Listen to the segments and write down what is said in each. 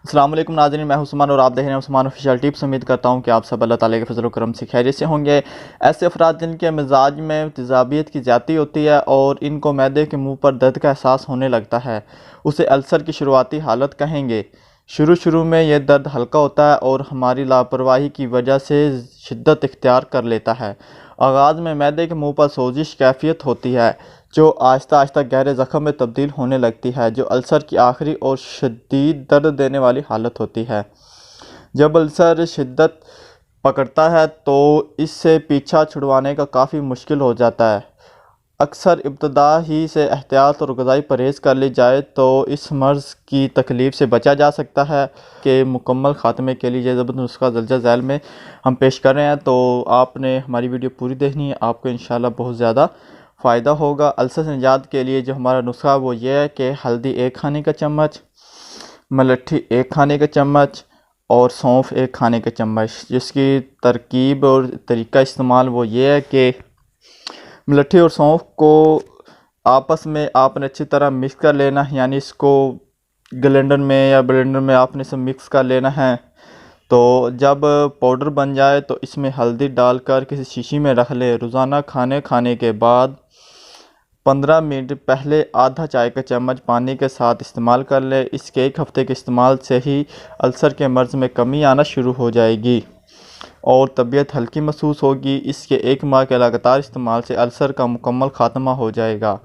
अस्सलाम वालेकुम नाज़रीन, मैं उस्मान और आप देख रहे हैं उस्मान ऑफिशियल टिप्स। उम्मीद करता हूं कि आप सब अल्लाह ताला के फजल व करम से खैरियत से होंगे। ऐसे अफराद जिनके मिजाज में तेज़ाबियत की ज़्यादती होती है और इनको मैदे के मुंह पर दर्द का एहसास होने लगता है, उसे अल्सर की शुरुआती हालत कहेंगे। शुरू में यह दर्द हल्का होता है और हमारी लापरवाही की वजह से शिद्दत इख्तियार कर लेता है। आगाज़ में मैदे के मुंह पर सोजिश कैफियत होती है जो आहिस्ता आहिस्ता गहरे ज़ख़म में तब्दील होने लगती है, जो अल्सर की आखिरी और शदीद दर्द देने वाली हालत होती है। जब अल्सर शिद्दत पकड़ता है तो इससे पीछा छुड़वाने का काफ़ी मुश्किल हो जाता है। अक्सर इब्तदा ही से एहतियात और ग़िज़ाई परहेज़ कर ली जाए तो इस मर्ज़ की तकलीफ़ से बचा जा सकता है। कि मुकम्मल ख़ात्मे के लिए ज़बरदस्त नुस्खा दर्ज झैल में हम पेश कर रहे हैं, तो आपने हमारी वीडियो पूरी देखनी है, आपको इंशाल्लाह बहुत ज़्यादा फ़ायदा होगा। अल्सर से निजात के लिए जो हमारा नुस्खा वो ये है कि हल्दी 1 खाने का चम्मच, मलट्ठी 1 खाने का चम्मच और सौंफ 1 खाने का चम्मच। जिसकी तरकीब और तरीका इस्तेमाल वो ये है कि मलट्ठी और सौंफ को आपस में आपने अच्छी तरह मिक्स कर लेना है, यानी इसको ग्राइंडर में या ब्लेंडर में आपने सब मिक्स कर लेना है। तो जब पाउडर बन जाए तो इसमें हल्दी डालकर किसी शीशी में रख ले। रोज़ाना खाने के बाद 15 मिनट पहले आधा चाय का चम्मच पानी के साथ इस्तेमाल कर ले। इसके 1 हफ़्ते के इस्तेमाल से ही अल्सर के मर्ज़ में कमी आना शुरू हो जाएगी और तबीयत हल्की महसूस होगी। इसके 1 माह के लगातार इस्तेमाल से अल्सर का मुकम्मल ख़ात्मा हो जाएगा।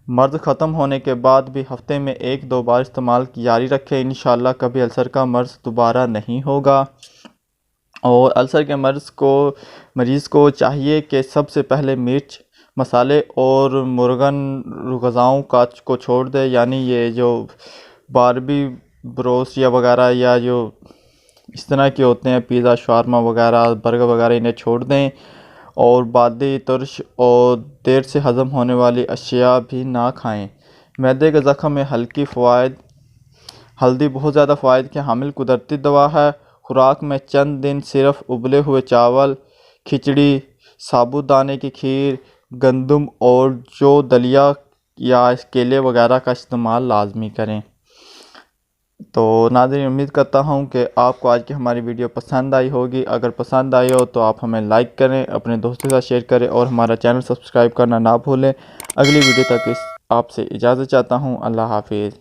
मर्ज़ ख़त्म होने के बाद भी हफ़्ते में 1-2 बार इस्तेमाल जारी रखें। इंशाअल्लाह कभी अल्सर का मर्ज़ दोबारा नहीं होगा। और अल्सर के मरीज़ को चाहिए कि सबसे पहले मिर्च, मसाले और मुर्गन ग़िज़ाओं को छोड़ दे, यानी ये जो बारबी ब्रोस्ट या वगैरह या जो इस तरह के होते हैं पिज़्ज़ा, शावरमा वगैरह, बर्गर वगैरह, इन्हें छोड़ दें। और बादी, तुर्श और देर से हज़म होने वाली अशिया भी ना खाएं। मैदे के ज़ख़म में हल्दी बहुत ज़्यादा फ़वाइद की हामिल कुदरती दवा है। खुराक में चंद दिन सिर्फ उबले हुए चावल, खिचड़ी, साबुदाने की खीर, गंदम और जो दलिया या केले वगैरह का इस्तेमाल लाजमी करें। तो नाज़रीन, उम्मीद करता हूँ कि आपको आज की हमारी वीडियो पसंद आई होगी। अगर पसंद आई हो तो आप हमें लाइक करें, अपने दोस्तों के साथ शेयर करें और हमारा चैनल सब्सक्राइब करना ना भूलें। अगली वीडियो तक आपसे इजाज़त चाहता हूँ। अल्लाह हाफिज़।